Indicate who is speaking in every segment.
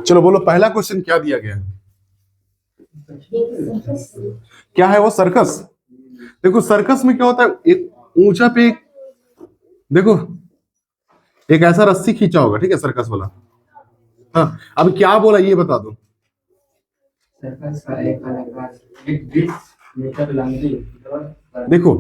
Speaker 1: चलो बोलो पहला क्वेश्चन क्या दिया गया है? क्या है वो? सर्कस। देखो सर्कस में क्या होता है, एक ऊंचा पे देखो एक ऐसा रस्सी खींचा होगा, ठीक है, सर्कस वाला। हाँ, अब क्या बोला ये बता दो।
Speaker 2: सर्कस का एक कलाकार 20 मीटर लंबी डोर
Speaker 1: देखो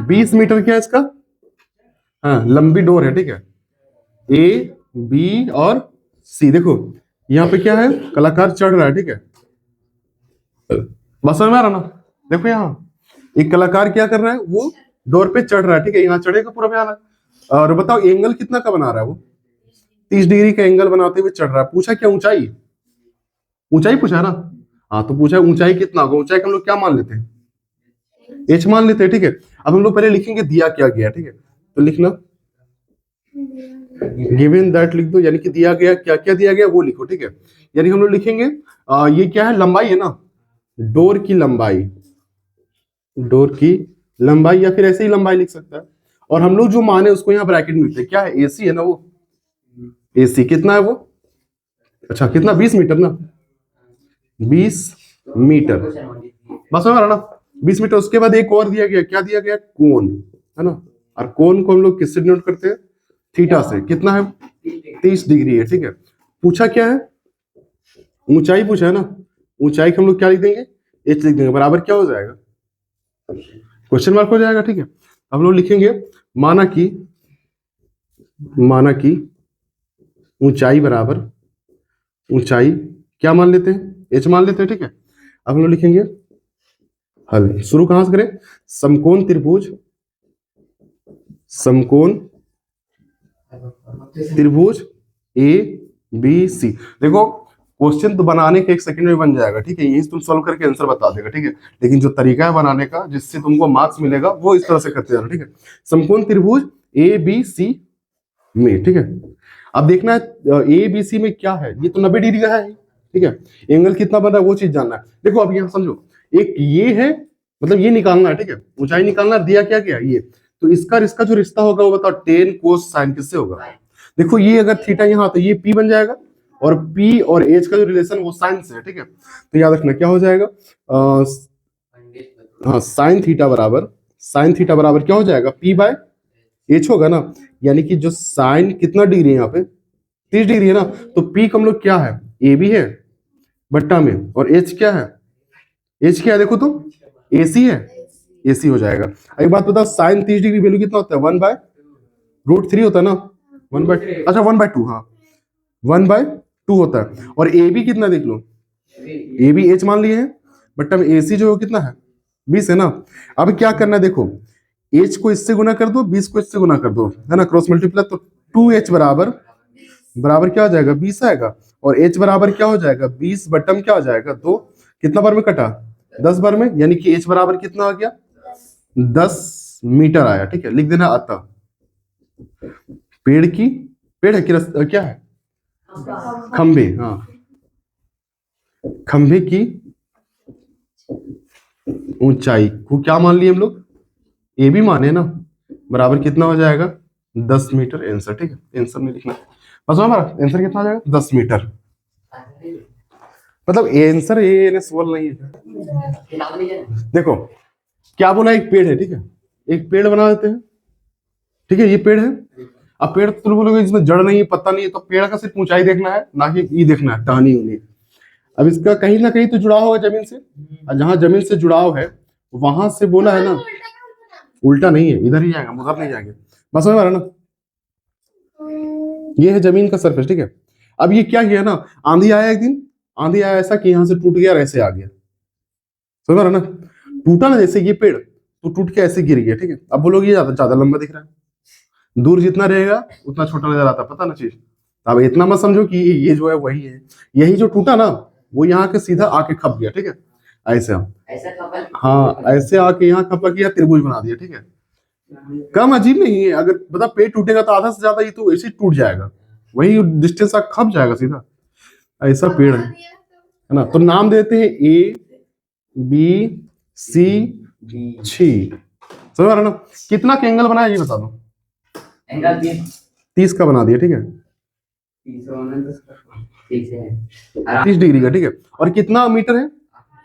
Speaker 1: 20 मीटर क्या है इसका? हाँ, लंबी डोर है, ठीक है। ए बी और सी। देखो यहाँ पे क्या है, कलाकार चढ़ रहा है, ठीक है। बस समझ में आ रहा ना? देखो यहाँ एक कलाकार क्या कर रहा है, वो डोर पे चढ़ रहा है, ठीक है। यहाँ चढ़ेगा पूरा पे आ रहा है। और बताओ एंगल कितना का बना रहा है वो? 30 डिग्री का एंगल बनाते हुए चढ़ रहा है। पूछा क्या? ऊंचाई। ऊंचाई पूछा है ना? हाँ, तो पूछा ऊंचाई कितना होगा। ऊंचाई का हम लोग क्या मान लेते हैं? एच मान लेते हैं, ठीक है। अब हम लोग पहले लिखेंगे दिया क्या गया, ठीक है। तो लिखना गिवन दैट लिख दो, यानी कि दिया गया क्या क्या दिया गया वो लिखो, ठीक है। यानी हम लोग लिखेंगे ये क्या है, लंबाई है ना, डोर की लंबाई। डोर की लंबाई, या फिर ऐसे ही लंबाई लिख सकता है। और हम लोग जो माने उसको यहाँ ब्रैकेट में लिखते हैं। क्या है? एसी है ना वो। एसी कितना है वो? अच्छा कितना? 20 मीटर ना, 20 मीटर। बस समझ रहा ना? 20 मीटर। उसके बाद एक और दिया गया, क्या दिया गया? कोण, है ना। और कोण को हम लोग किससे डिनोट करते हैं? थीटा से। कितना है? 30 डिग्री है, ठीक है। पूछा क्या है? ऊंचाई पूछा है ना। ऊंचाई को हम लोग क्या लिख देंगे? एच लिख देंगे। बराबर क्या हो जाएगा? क्वेश्चन मार्क हो जाएगा, ठीक है। अब हम लोग लिखेंगे माना कि ऊंचाई बराबर, ऊंचाई क्या मान लेते हैं? एच मान लेते हैं, ठीक है। अब हम लोग लिखेंगे हल। शुरू कहां से करें? समकोण त्रिभुज, समकोण त्रिभुज ए बी सी। देखो क्वेश्चन तो बनाने के 1 सेकंड में बन जाएगा, ठीक है। यही तुम सॉल्व करके आंसर बता देगा, ठीक है। लेकिन जो तरीका है बनाने का जिससे तुमको मार्क्स मिलेगा वो इस तरह से करते जाना, ठीक है। समकोण त्रिभुज ए बी सी में, ठीक है। अब देखना है ए बी सी में क्या है। ये तो 90 डिग्री का है, ठीक है। एंगल कितना बन रहा है वो चीज जानना है। देखो अब यहाँ समझो, एक ये है, मतलब ये निकालना है, ठीक है। ऊंचाई निकालना, दिया क्या गया ये। तो इसका जो रिश्ता होगा वो बताओ, टेन कोस साइन किससे होगा? देखो ये अगर थीटा यहाँ तो ये पी बन जाएगा, और पी और एच का जो रिलेशन वो साइन से है, ठीक है। तो याद रखना क्या हो जाएगा, हाँ साइन थीटा बराबर क्या हो जाएगा? पी बाय एच होगा ना। यानी कि जो साइन कितना डिग्री है यहाँ पे? 30 डिग्री है ना। तो पी का हम लोग क्या है? ए बी है बट्टा में, और एच क्या है? एच क्या है देखो तो? एसी है, एसी हो जाएगा। एक बात बताओ, साइन 30 डिग्री वैल्यू कितना होता है? 1/√3 होता है ना। 1/2, हाँ 1/2 होता है। और ए बी कितना देख लो, ए बी एच मान लिए हैं, बट्टा में एसी जो कितना है? 20 है ना। अब क्या करना है देखो, एच को इससे गुना कर दो, 20 को इससे गुना कर दो, है ना, क्रॉस मल्टीप्लाई। तो 2h बराबर क्या हो जाएगा? 20 आएगा। और h बराबर क्या हो जाएगा? 20 बट्टम क्या हो जाएगा? 2। कितना बार में कटा? 10 बार में। यानी कि h बराबर कितना आ गया? 10 मीटर आया, ठीक है। लिख देना अतः पेड़ है कि क्या है? खंभे, हाँ खंभे की ऊंचाई को क्या मान लिए हम लोग? ए भी माने ना। बराबर कितना हो जाएगा? 10 मीटर। आंसर, ठीक है। आंसर नहीं लिखना, बस हमारा आंसर कितना आ जाएगा? 10 मीटर। मतलब आंसर ये सवाल नहीं है। देखो क्या बोला, एक पेड़ है, ठीक है। एक पेड़ बना देते हैं, ठीक है। ये पेड़ है। अब पेड़ तुम बोलोगे इसमें जड़ नहीं है, पत्ता नहीं है, तो पेड़ का सिर्फ ऊंचाई देखना है, ना कि ये देखना है टहनी होनी। अब इसका कहीं ना कहीं तो जुड़ाव होगा जमीन से, और जहां जमीन से जुड़ाव है वहां से बोला है ना। उल्टा नहीं है, इधर ही जाएगा, उधर नहीं जाएंगे। बस समझ आ रहा ना? ये है जमीन का सरफेस, ठीक है। अब ये क्या किया ना, आंधी आया एक दिन, आंधी आया ऐसा कि यहाँ से टूट गया और ऐसे आ गया। समझ रहा ना? टूटा ना जैसे ये पेड़, तो टूट के ऐसे गिर गया, ठीक है। अब बोलोगे ये ज्यादा ज्यादा लंबा दिख रहा है, दूर जितना रहेगा उतना छोटा नजर आता, पता ना चीज। अब इतना मत समझो कि ये जो है वही है। यही जो टूटा ना, वो यहाँ के सीधा आके खप गया, ठीक है। ऐसे हाँ, ऐसे आके यहाँ खपा किया, त्रिभुज बना दिया, ठीक है। कम अजीब नहीं है। अगर मतलब पेड़ टूटेगा तो आधा से ज्यादा ये तो ऐसे टूट जाएगा, वही डिस्टेंस खप जाएगा सीधा। ऐसा पेड़ है ना। तो नाम देते हैं ए बी सी डी। समझ रहा ना? कितना का एंगल बनाया ये बता दो।
Speaker 2: एंगल
Speaker 1: 30 का बना दिया, ठीक है।
Speaker 2: ठीक है
Speaker 1: 30 डिग्री का, ठीक है। और कितना मीटर है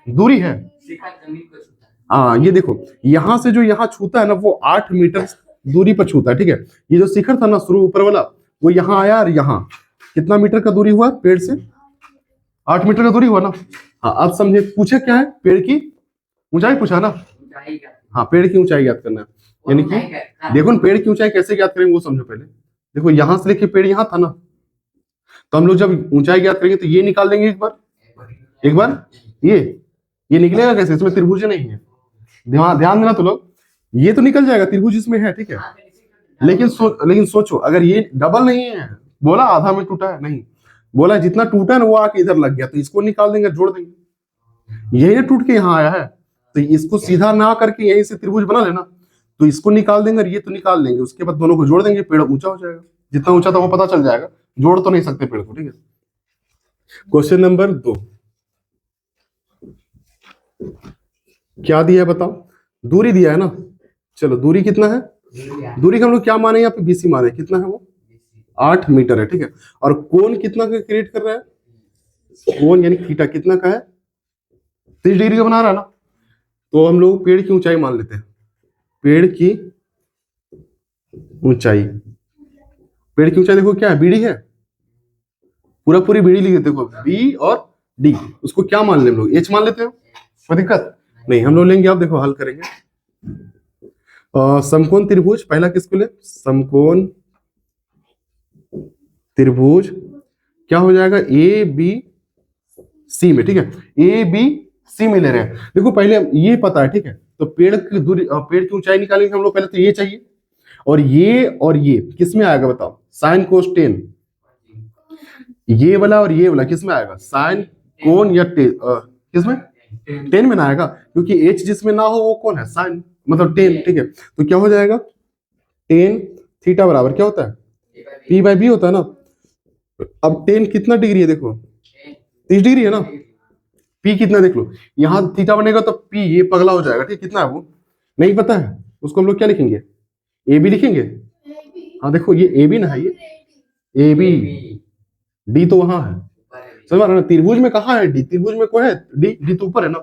Speaker 1: दूरी है?
Speaker 2: शिखर जमीन को छूता है।
Speaker 1: हाँ ये देखो, यहां से जो यहाँ छूता है ना वो 8 मीटर दूरी पर छूता है, ठीक है। ये जो शिखर था ना शुरू ऊपर वाला, वो यहाँ आया और यहाँ कितना मीटर का दूरी हुआ पेड़ से? 8 मीटर का दूरी हुआ ना। हाँ अब समझे, पूछे क्या है? पेड़ की ऊंचाई पूछा ना।
Speaker 2: ऊंचाई का
Speaker 1: हाँ पेड़ की ऊंचाई ज्ञात करना है, यानी कि देखो ना, पेड़ की ऊंचाई कैसे ज्ञात करेंगे वो समझो पहले। देखो यहां से लेके पेड़ यहाँ था ना, तो हम लोग जब ऊंचाई ज्ञात करेंगे तो ये निकाल देंगे एक बार ये निकलेगा कैसे? इसमें त्रिभुज नहीं है, ध्यान ध्यान देना तो लोग, ये तो निकल जाएगा, त्रिभुज इसमें है, ठीक है। लेकिन सोचो अगर ये डबल नहीं है, बोला आधा में टूटा है, नहीं बोला जितना टूटा है ना वो आके इधर लग गया, तो इसको निकाल देंगे, जोड़ देंगे। यही टूट के यहाँ आया है, तो इसको सीधा ना करके यहीं से त्रिभुज बना लेना, तो इसको निकाल देंगे और ये तो निकाल लेंगे, उसके बाद दोनों को जोड़ देंगे, पेड़ ऊंचा हो जाएगा। जितना ऊंचा था वो पता चल जाएगा, जोड़ तो नहीं सकते पेड़ को, ठीक है। क्वेश्चन नंबर 2 क्या दिया है बताओ? दूरी दिया है ना। चलो दूरी कितना है? दूरी का हम लोग क्या माने? यहाँ पे बीसी माने, कितना है वो? 8 मीटर है, ठीक है। और कोण कितना का क्रिएट कर रहा है? कोण यानी थीटा कितना का है? 30 डिग्री का बना रहा है ना। तो हम लोग पेड़ की ऊंचाई मान लेते हैं, पेड़ की ऊंचाई, पेड़ की ऊंचाई देखो क्या है? बीडी है, पूरी बीडी लिख देते, देखो बी और डी, उसको क्या मान ले हम लोग? एच मान लेते हैं, कोई दिक्कत नहीं। हम लोग लेंगे, आप देखो हल करेंगे। समकोण त्रिभुज पहला किसको ले? समकोण त्रिभुज क्या हो जाएगा? ए बी सी में, ठीक है। ए बी सी में ले रहे हैं। देखो पहले ये पता है, ठीक है, तो पेड़ की दूरी, पेड़ की ऊंचाई निकालेंगे हम लोग, पहले तो ये चाहिए, और ये किस में आएगा बताओ? Sine cos ten. ये वाला और ये वाला किस में आएगा? साइन कोण या किस में? टेन में ना आएगा, क्योंकि एच जिसमें ना हो वो कौन है? साइन, मतलब टेन, ठीक है। तो क्या हो जाएगा? टेन थीटा बराबर क्या होता है? पी बाई बी होता है ना। अब टेन कितना डिग्री है? देखो 30 डिग्री है ना। पी कितना देख लो, यहाँ थीटा बनेगा तो पी ये पगला हो जाएगा, ठीक। कितना है वो नहीं पता है, उसको हम लोग क्या लिखेंगे? ए बी लिखेंगे। हाँ देखो ये ए बी ना है, ये ए बी, डी तो वहां है, समझ रहे ना। त्रिभुज में कहाँ है डी? त्रिभुज में कोई है डी? डी तो ऊपर है ना,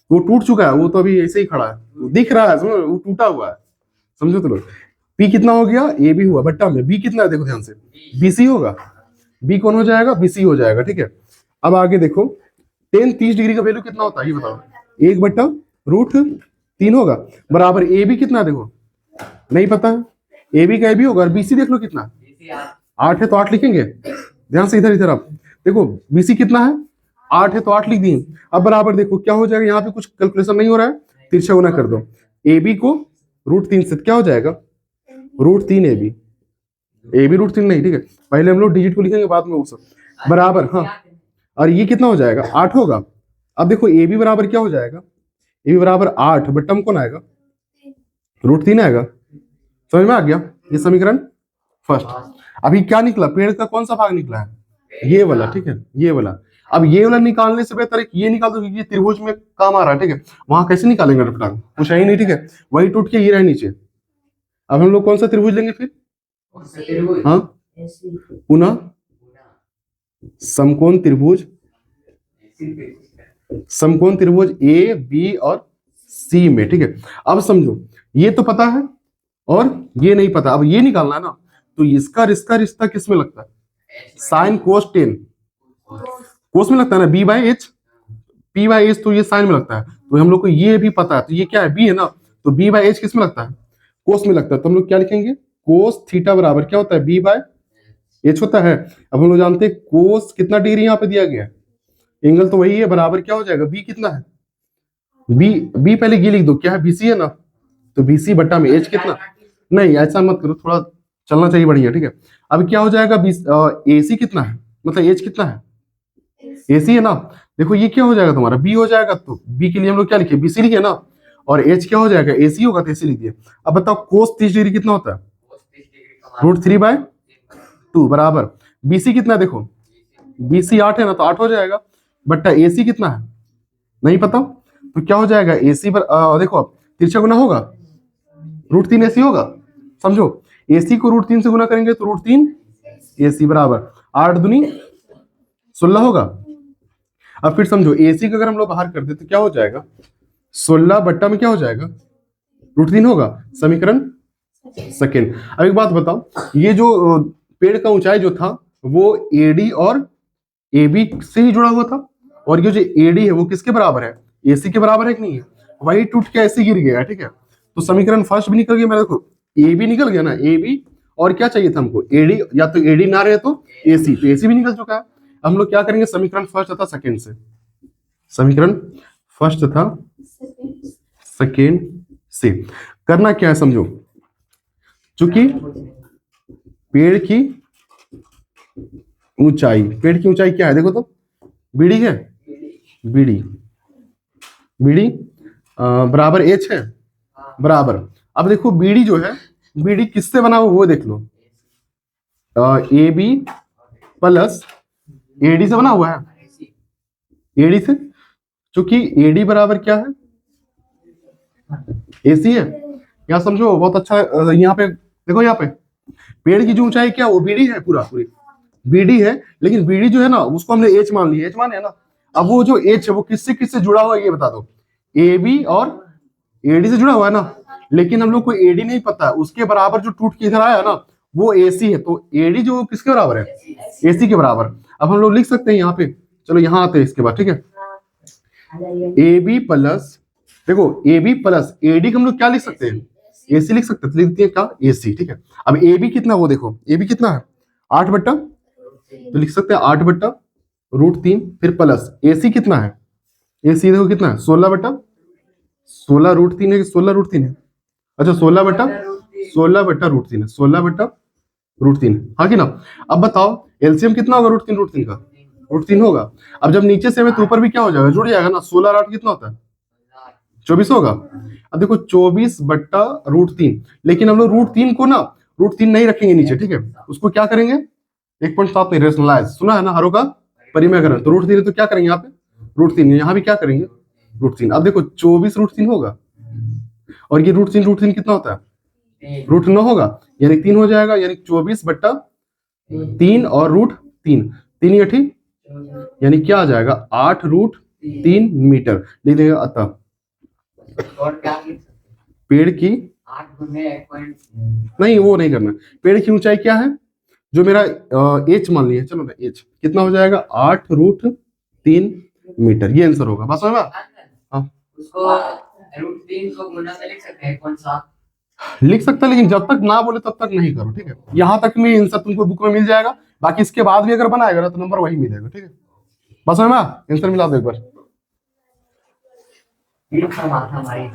Speaker 1: वो टूट चुका है, वो तो अभी ऐसे ही खड़ा है, वो दिख रहा है, समझो वो टूटा हुआ है, समझो तो लोग। पी कितना हो गया? ए बी हुआ बट्टा में, बी कितना है देखो ध्यान से? बीसी होगा, बी कौन हो जाएगा? बीसी हो जाएगा, ठीक है। अब आगे देखो, टेन 30 डिग्री का वैल्यू कितना होता है ये बताओ? 1/√3 होगा, बराबर ए बी कितना देखो? नहीं पता है, ए बी का ए बी होगा, और बीसी देख लो कितना? 8 है तो 8 लिखेंगे, ध्यान से इधर आप देखो, बीसी कितना है? 8 है तो 8 लिख दिए। अब बराबर देखो क्या हो जाएगा, यहाँ पे कुछ कैलकुलेशन नहीं हो रहा है, तिरछा गुना कर दो। ए बी को √3 से क्या हो जाएगा? √3 ए बी, √3 नहीं, ठीक है। पहले हम लोग डिजिट को लिखेंगे, बाद में वो सब बराबर। हाँ, और ये कितना हो जाएगा? 8 होगा। अब देखो ए बी बराबर क्या हो जाएगा? ए बी बराबर 8 बट्टा में कौन आएगा? √3 आएगा। समझ में आ गया ये समीकरण फर्स्ट। अभी क्या निकला? पेड़ का कौन सा भाग निकला है? ये वाला, ठीक है, ये वाला। अब ये वाला निकालने से बेहतर है कि ये निकाल दो, क्योंकि ये त्रिभुज में काम आ रहा है, ठीक है। वहां कैसे निकालेंगे रफटांग? कुछ है ही नहीं, ठीक है, वही टूट के ये रहे नीचे। अब हम लोग कौन सा त्रिभुज लेंगे फिर? हाँ पुनः समकोण त्रिभुज, समकोण त्रिभुज ए बी और सी में, ठीक है। अब समझो ये तो पता है और ये नहीं पता, अब ये निकालना है ना, तो इसका रिश्ता किस में लगता है? साइन कोस 10 कोस में लगता है ना, B by H, P by H, तो ये साइन में लगता है, तो हम लोग को ये भी पता है, तो ये क्या है? बी है ना, तो बी बाई एच किस में लगता है? कोस में लगता है, तो हम लोग क्या लिखेंगे? कोस थीटा बराबर क्या होता है? बी बाय एच होता है। अब हम लोग जानते हैं कोस कितना डिग्री यहाँ पे दिया गया है, एंगल तो वही है, बराबर क्या हो जाएगा? बी कितना है? बी पहले ये लिख दो, क्या है? बीसी है ना, तो बीसी बट्टा में एच कितना? नहीं ऐसा मत करो, थोड़ा चलना चाहिए बढ़िया, ठीक है। अब क्या हो जाएगा? एसी कितना है, मतलब एच कितना है? एसी है ना, देखो ये क्या हो जाएगा तुम्हारा? बी हो जाएगा, तो बी के लिए हम लोग क्या लिखे? बीसी लिखे ना, और एच क्या हो जाएगा? एसी होगा, तो एसी लिख दिए। अब बताओ कोस 30 डिग्री कितना होता है? √3/2 बराबर बीसी कितना है? देखो बीसी 8 है ना, तो 8 हो जाएगा, बट्टा एसी कितना है? नहीं पता, तो क्या हो जाएगा? एसी पर देखो अब तिरछा गुना होगा, √3 एसी होगा, समझो। एसी को √3 से गुना करेंगे तो √3 एसी बराबर, 8 दूनी 16 होगा। अब फिर समझो AC का अगर हम लोग बाहर कर दे तो क्या हो जाएगा, 16 बट्टा में क्या हो जाएगा, √3 होगा। समीकरण सेकेंड। अब एक बात बताओ, ये जो पेड़ का ऊंचाई जो था वो AD और AB से ही जुड़ा हुआ था, और ये जो AD है वो किसके बराबर है, AC के बराबर है कि नहीं है, वही टूट के ऐसे गिर गया, ठीक है। तो समीकरण फर्स्ट भी निकल गया मेरे, देखो AB निकल गया ना, AB, और क्या चाहिए था हमको, AD, या तो AD ना रहे तो AC, तो AC भी निकल चुका है। हम लोग क्या करेंगे, समीकरण फर्स्ट तथा सेकेंड से, समीकरण फर्स्ट तथा सेकेंड से करना क्या है समझो, चूंकि पेड़ की ऊंचाई, पेड़ की ऊंचाई क्या है देखो तो, BD है, BD, BD बराबर H है, बराबर। अब देखो BD जो है, BD किससे बना हुआ वो देख लो, AB प्लस AD से बना हुआ है, AD से, चूंकि AD बराबर क्या है, AC है। यहाँ समझो बहुत अच्छा, यहाँ पे देखो, यहाँ पे पेड़ की जो ऊंचाई क्या वो BD है, पूरा पूरी BD है, लेकिन BD जो है ना उसको हमने H मान लिया, H माने है ना। अब वो जो H है वो किससे किससे जुड़ा हुआ है ये बता दो, AB और AD से जुड़ा हुआ है ना, लेकिन हम लोग को AD नहीं पता, उसके बराबर जो टूट के इधर आया ना वो AC है, तो AD जो किसके बराबर है, AC के बराबर। अब हम लोग लिख सकते हैं यहाँ पे, चलो यहाँ आते हैं इसके बाद, ठीक है। AB प्लस, देखो AB प्लस AD को हम लोग क्या लिख सकते हैं, AC लिख सकते हैं, तो लिखते हैं क्या, AC, ठीक है। अब AB कितना, वो देखो AB कितना है, 8 बट्टा, तो लिख सकते हैं 8 बट्टा √3, फिर प्लस AC कितना है, AC देखो कितना है, 16 बट्टा 16 √3 है कि 16 √3 है, अच्छा 16 बट्टा √3 है, 16 बट्टा √3, हाँ कि ना। अब बताओ LCM कितना होगा √3 का, √3 होगा। अब जब नीचे से हमें तो ऊपर भी क्या हो जाएगा, जुड़ जाएगा ना, 16 और 8 कितना होता है, 24 होगा। अब देखो 24 बट्टा √3, लेकिन हम लोग √3 को ना, √3 नहीं रखेंगे नीचे, ठीक है, उसको क्या करेंगे, 1.7 में रेशनलाइज, सुना है ना, हरों का परिमेयकरण, तो √3 तो क्या करेंगे यहाँ पे √3, यहाँ भी क्या करेंगे √3। अब देखो 24 √3 होगा, और ये √3 कितना होता है, √9 होगा, यानी 3 हो जाएगा, यानी 24 बट्टा 3 और √3, 3 या ठीक, यानी क्या आ जाएगा 8 √3 मीटर। लिख देगा। अतः
Speaker 2: और क्या लिख सकते हैं?
Speaker 1: पेड़ की
Speaker 2: 8 गुने 1.
Speaker 1: नहीं, वो नहीं करना, पेड़ की ऊंचाई क्या है, जो मेरा H मान लिया, चलो ना H कितना हो जाएगा, 8 √3 मीटर, ये आंसर होगा, बस होगा। हाँ
Speaker 2: उसको √3 को गुना में लिख सकते हैं 1.7,
Speaker 1: लिख सकता है, लेकिन जब तक ना बोले तब तक नहीं करो, ठीक है। यहाँ तक में आंसर तुमको बुक में मिल जाएगा, बाकी इसके बाद भी अगर बनाएगा ना तो नंबर वही मिलेगा, ठीक है। बस है ना, आंसर मिला दो एक बार।
Speaker 2: ये हमारी